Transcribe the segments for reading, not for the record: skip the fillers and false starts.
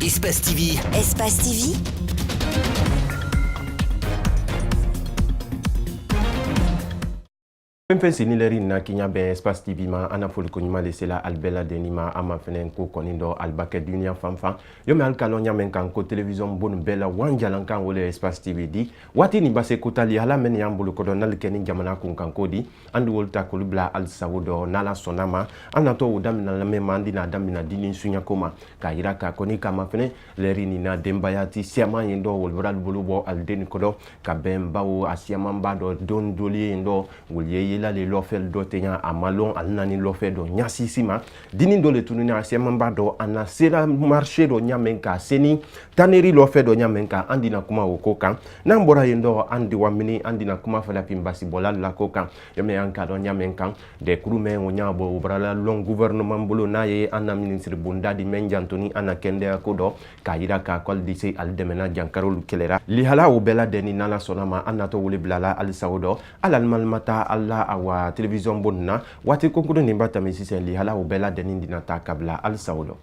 Espace TV. Espace TV. Fɛn sini lɛri na kinya bɛn Espace TV ma ana foli ko ɲuman de sela albela denima ama fɛnɛ ko kɔni dɔ albakɛ dunia fanfan yo me alkano ɲamen kan ko television bonu bela wanjalan kan wole Espace TV di wati ni base ko tali hala men yam bolo ko do nal keni jamana kun kan ko di andu wolta ko bla al sawdo nala sonama ana to wudamina la me mandi na damina dinin sunya koma ka yira ka koni kama fɛnɛ lɛri ni na dembayati siama yendo wolbral bolo bo al den ko do ka bɛn bawo asiama ba do don doli yendo wolye la le lofel do tenya amalon alnani lofel do nyasisi ma dini do le tununi asiamamba do ana sera marché do nyamenka seni taneri lofel do nyamenka andina kuma wokoka na mbora yendo andi wamini andina kuma fala pimbasi bolal la koka yome yanka do nyamenka de krume wonyabo brala long gouvernement bolo na ye ana ministre bunda di menjantoni ana kende akodo kayira ka kol dise al demena jankarol kelera li hala o bela deni nala sonama anato wole blala al saudo alal malmata alla awa television bonna wati konkuru nimba tamisi sen li hala o bela denin dinata kabla al saudo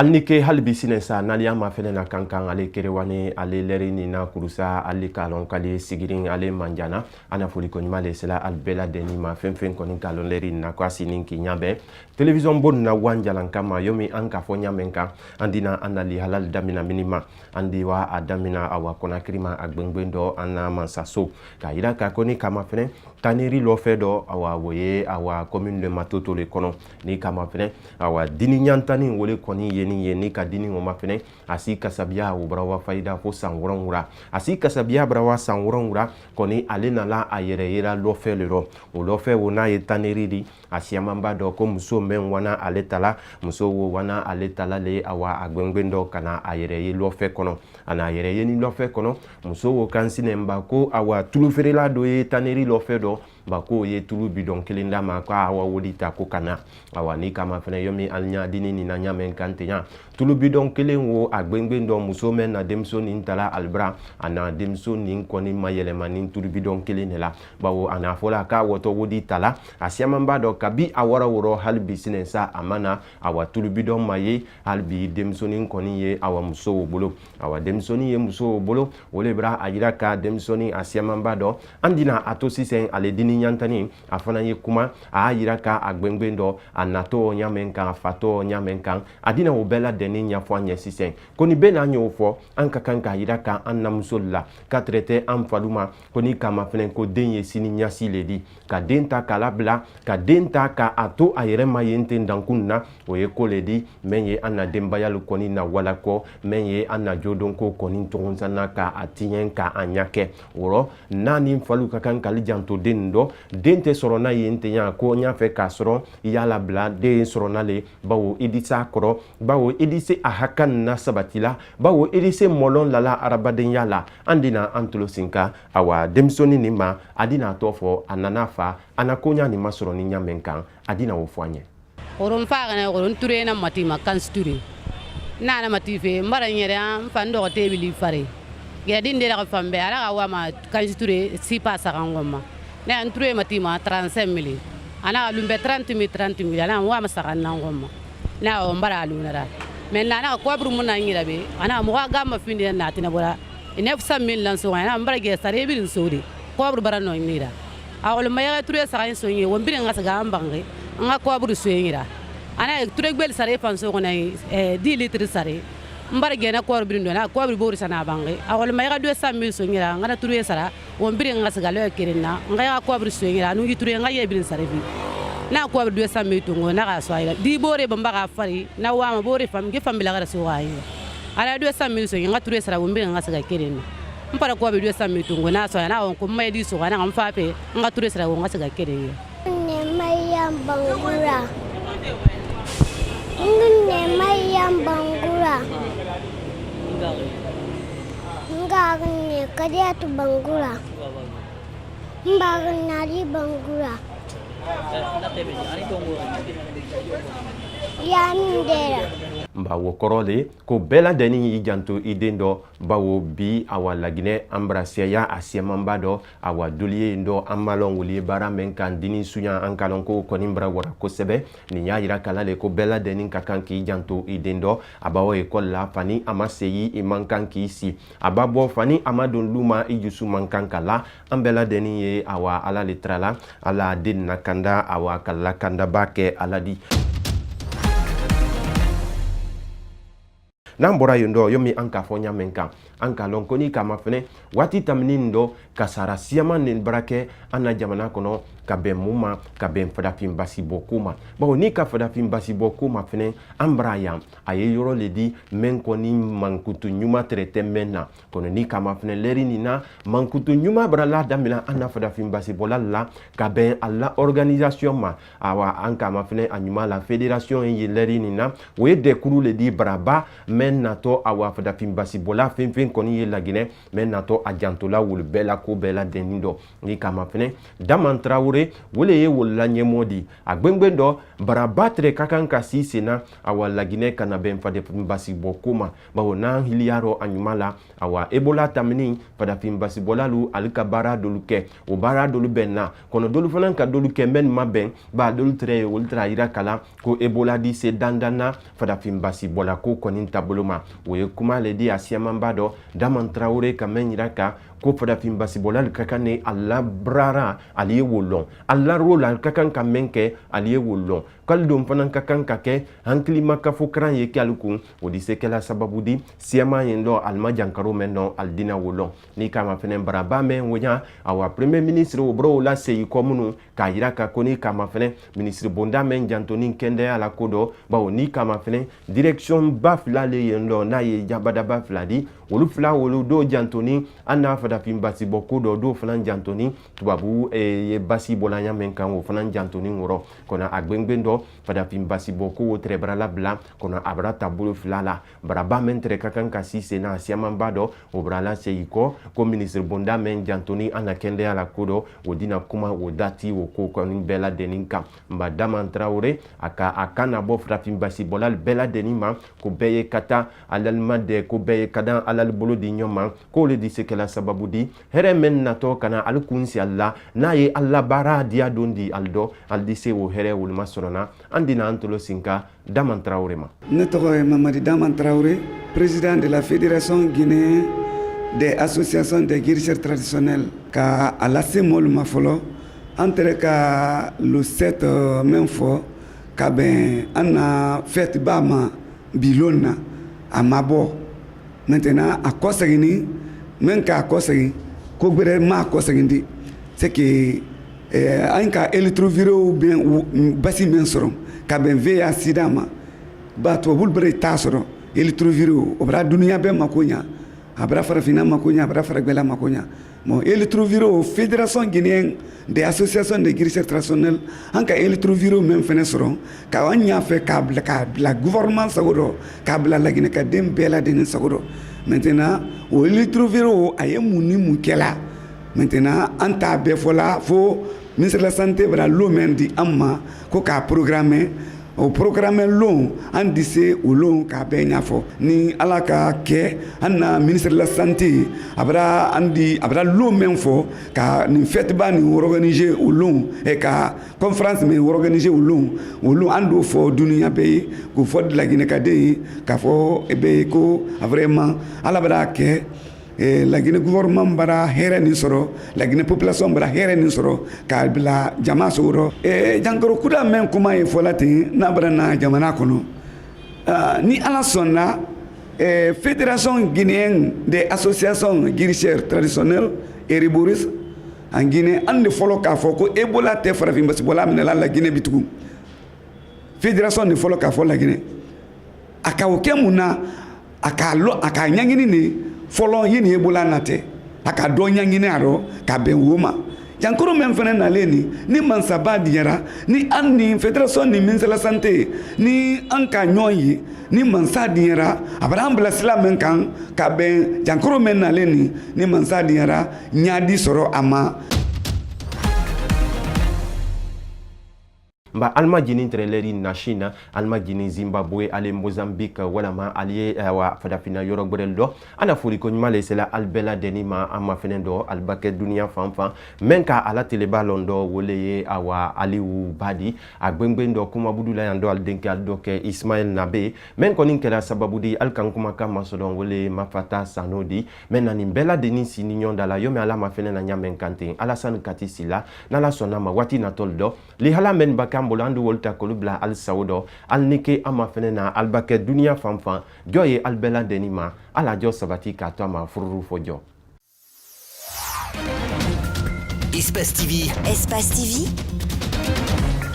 alnike halbi sinesa nalia ma fene na kankan ale kerewani ale leri ni na kurusa ale kalon kale sigirin ale manjana ana foli ko nyimale sela albela deni ma fenfen ko nin kalon leri na ko asinin ki nyabe television bon na wanjalan kama yomi anka fo nyamenka andina anali halal damina minima andi wa adamina awa kona krima agbengbendo ana mansaso ka ira ka koni kama fene taneri lo fedo awa woye awa commune le matoto le kono ni kama fene awa dini nyantani wole koni yeni ka dini ngoma fene asi kasabia ubrawa faida fo sanwurangura asi kasabia brawa sanwurangura koni alena la ayere yera lo fe le ro o lo fe wona yetaneri di asiamamba do ko muso men wana aletala muso wo wana aletala le awa agbengbendo kana ayere ye lo fe kono ana ayere ye ni lo fe kono muso wo kansine mbako awa tuluferela do yetaneri lo fe do bako ye tulu bidon kelinda ma ko awa wodita ko kana awa ni kama fene yomi alnya dini ni na nyamen kantenya tulu bidon kelen wo agbengbendo muso men na demso ni ntala albra ana demso ni koni mayele manin tulu bidon kelen la bawo ana fola ka woto wodita la asiamamba do kabi awara woro halbi sinensa amana awa tulu bidon maye halbi demso ni koni ye awa muso bolo awa demso ni ye muso bolo wole bra ajira ka demso ni asiamamba do andina atosi sen ale dini nyantani afana ye kuma a yira ka agbengbendo anato nyamenka fato nyamenka adina obela deni nyafo anyesisen koni bena nyofo anka kanka yira ka annamsolla ka traité am faluma koni kama fenen ko denye sini nyasi ledi ka denta kala bla ka denta ka ato ayere mayente ndankunna oye ko ledi menye anna dembayal koni na wala ko menye anna jodon ko koni tonsana ka atien ka anyake woro nani falu ka kanka lijanto dendo dente sorona yente nya ko nya fe ka soro yala bla de sorona le bawo edisa koro bawo edise ahakan na sabatila bawo edise molon lala arabaden yala andina antulo sinka awa demsoni ni ma adina tofo ananafa anakonya ni masoro ni nyamenkan adina wofanye oron faga na oron ture na matima kan sturi na matife mbara nyere am fando tebili fare gedin de la fambe ala wa ma kan sture si pasa ngoma ne anture matima 35 mili ana lumbe 30 mili ana wa masaka ngoma na o mbara lunara men na ko bru mun na ngira be ana mo ga ma findi na tina bora ine 900 mil lan so ana mbara ge sare birin sodi ko bru bara no ngira a wol maya ture sare so ngi won birin ngasa ga ambange nga ko bru so ngira ana ture gbel sare fan so ko na 10 litre sare mbara ge na ko birin do na ko bru bori sana bange a wol maya 200 mil so ngira ngana ture sara won birin ngasa ga lo kirina nga ya ko bru so ngira nu ture nga ye birin sare bi na ko bru 200 mil to ngona ga so ay di bore bamba ga fari na wa ma bore fam ge fam bila ga so ay ala 200 mil so nga ture sara won birin ngasa ga kirina mpara ko bru 200 mil to ngona so na won ko may di so na ngam fa pe nga ture sara won ngasa ga kirina ne mayam bangura ne mayam bangura ngagne kadiatu bangura mbagnari bangura mba wo korole ko bela deni i janto i den do bawo bi awa lagine ambraseya asiamamba do awa duliye ndo amalon wuli bara men kan dini sunya an kalon ko konimbra wara ko sebe ni ya yira kala le ko bela deni ka kan ki janto i den do abawo ekol la fani amaseyi i mankan ki si ababo fani amadon luma i jusu mankan kala ambela deni ye awa ala litrala ala din nakanda awa kala kanda bake ala di nan bɔra yen dɔ yomi an k'a fɔ ɲa men kan an k'a lɔn ko ni kama fɛnɛ waati taminin dɔ kasara siyaman nin barakɛ an na jamana kɔnɔ ka bɛn mun ma ka bɛn fadafin basibɔ ko ma bawo ni ka fadafin basibɔ ko ma fɛnɛ an bara yan a ye yɔrɔ le di men kɔni mankutu ɲuman tɛrɛtɛ mɛn na kɔnɔ ni kama fɛnɛ lɛri nin na mankutu ɲuman bara la daminɛ an na fadafin basibɔla la ka bɛn a la organisation ma awa an kama fɛnɛ a ɲuman la fédération ye lɛri nin na o ye dɛkuru le di baraba men natɔ awa fadafin basibɔla fɛn fɛn kɔni ye laginɛ men natɔ a jantola wolo bɛɛ la ko bɛɛ la dɛni dɔ ni kama fɛnɛ daman tarawure wole ye wolola ɲɛmɔ di a gwengwen dɔ baraba tere ka kan ka si senna awa laginɛ kana bɛn fadafin basibɔ ko ma bawo n'an hiliyarɔ a ɲuman la awa ebola tamini fadafin basibɔlalu ali ka baara dolu kɛ o baara dolu bɛn na kɔnɔ dolu fana ka dolu kɛ mɛn ma bɛn ba dolu tere ye olu tara yira kala ko ebola di se dandanna fadafin basibɔla ko kɔni tabolo ma o ye kuma le di a siyamanba dɔ daman tarawure ka mɛn yira ka ko fadafin basibɔla ka kan ni ala brara ali ye wolɔn ala rola ka kan ka mɛn kɛ ali ye wolɔn k'ale don fana ka kan ka kɛ hakilimakafo karan ye kɛ ali kun o di se kɛla sababu di siyaman ye dɔ alima jankaro mɛn dɔn ali dina wolɔn ni kama fɛnɛ baraba mɛn woɲa awa premier ministre o bɔrɔ o la seyi kɔ minnu k'a yira ka ko ni kama fɛnɛ ministre bonda mɛn jantoni kɛndɛya la ko dɔ bawo ni kama fɛnɛ direction ba fila le yen dɔ n'a ye jabadaba fila di olu fila wolo do jantoni an n'a fadafin basibɔ ko dɔ do fana jantoni tubabu ye basibɔla ɲa men kan o fana jantoni wɔrɔ kɔnɔ a gwengwen dɔ fadafin basibɔ ko o tɛrɛbara labila kɔnɔ a bara taabolo fila la baraba men tɛrɛ ka kan ka si senna a siyamanba dɔ o bara la segi kɔ ko ministre bonda men jantoni an na kɛndɛya la ko dɔ o dina kuma o dati o ko kɔni bɛɛ la deni kan nba daman tarawure a kan na bɔ fadafin basibɔla bɛɛ la deni ma ko bɛɛ ye ka taa alalima dɛ ko bɛɛ ye ka dan alal bolo di ɲɔgɔn ma ko le di se kɛla sababu di hɛrɛ men natɔ kana ali kun si ali la n'a ye ala baara diya don di ali dɔ ali di se o hɛrɛ woloma sɔrɔna an dina an tolo sinka daman tarawure ma ne tɔgɔ ye mamadi daman tarawure président de la fédération guinéenne des associations des guérisseurs traditionnels ka a lase mɔlu ma fɔlɔ an tɛrɛ ka le 7 min fɔ ka bɛn an na fête ba ma bi lon na a ma bɔ maintenant a kɔ seginni min k'a kɔ segin ko gbɛrɛ ma kɔ segin di c'est que an ka électroviraux bɛn basi min sɔrɔ ka bɛn VIH sida ma ba tubabulu bɛrɛ t'a sɔrɔ électroviraux o bɛra duniya bɛɛ mako ɲa a bɛra farafinna mako ɲa a bɛra faragbɛla mako ɲa bon électroviraux fédération guinéenne des associations de guérisseurs traditionnels an ka électroviraux min fɛnɛ sɔrɔ ka an ɲa fɛ k'a bila gouvernement sago dɔ k'a bila laginɛkaden bɛɛ ladeni sago dɔ maintenant o électroviraux a ye mun ni mun kɛla maintenant an t'a bɛɛ fɔla fo ministre de la santé bɛra lon min di an ma ko k'a programmer o programme lon an di se o lon k'a bɛɛ ɲɛfɔ ni ala ka kɛ an na ministre de la santé a bɛra lon min fɔ ka nin fête ba nin organiser o lon ka conférence min organiser o lon an d'o fɔ duniya bɛɛ ye k'o fɔ laginɛkaden ye k'a fɔ bɛɛ ye ko vraiment ala bɛra kɛ laginɛ gouvernement bara hɛrɛ nin sɔrɔ laginɛ population bara hɛrɛ nin sɔrɔ k'a bila jama sogorɔ jankaro kuda mɛn kuma ye fɔla ten n'a bara na jamana kɔnɔ ni ala sɔnna fédération guinéenne des associations guérisseurs traditionnels Eriboris en Guinée an de fɔlɔ k'a fɔ ko ebola tɛ farafin basibɔla minɛla laginɛ bi tugun fédération de fɔlɔ k'a fɔ laginɛ a ka o kɛ mun na a k'a ɲɛɲini de fɔlɔ ye nin ebola natɛ a ka dɔ ɲɛɲini a rɔ ka bɛn wo ma jankoro min fɛnɛ nalen ni mansaba diyara ni an ni fédération ni ministre de la santé ni an ka ɲɔgɔn ye ni mansa diyara a bɛra an bilasira min kan ka bɛn jankoro min nalen ni mansa diyara ɲadi sɔrɔ a ma mba alma jini treleri na China alma jini Zimbabwe ale Mozambique wala ma aliye wa fadafina yoro gberel do ana furi ko nyumale sela albela denima ama fenendo albake dunia fanfan menka ala teleba londo woleye awa aliu badi agbengbendo kuma budula yando aldenke aldoke Ismail Nabe men konin kela sababudi alkankuma kama sodon wole mafata sanodi menani bela deni sininyon dala yome ala ma fenena nyamen kante Alassane Katisila nala sonama wati na toldo li hala men bakambola andu wolta kolubla al saudo al nike ama fenena albake dunia fanfan joye albela denima ala jo sabati kato ama fururu fojo. Espace TV. Espace TV.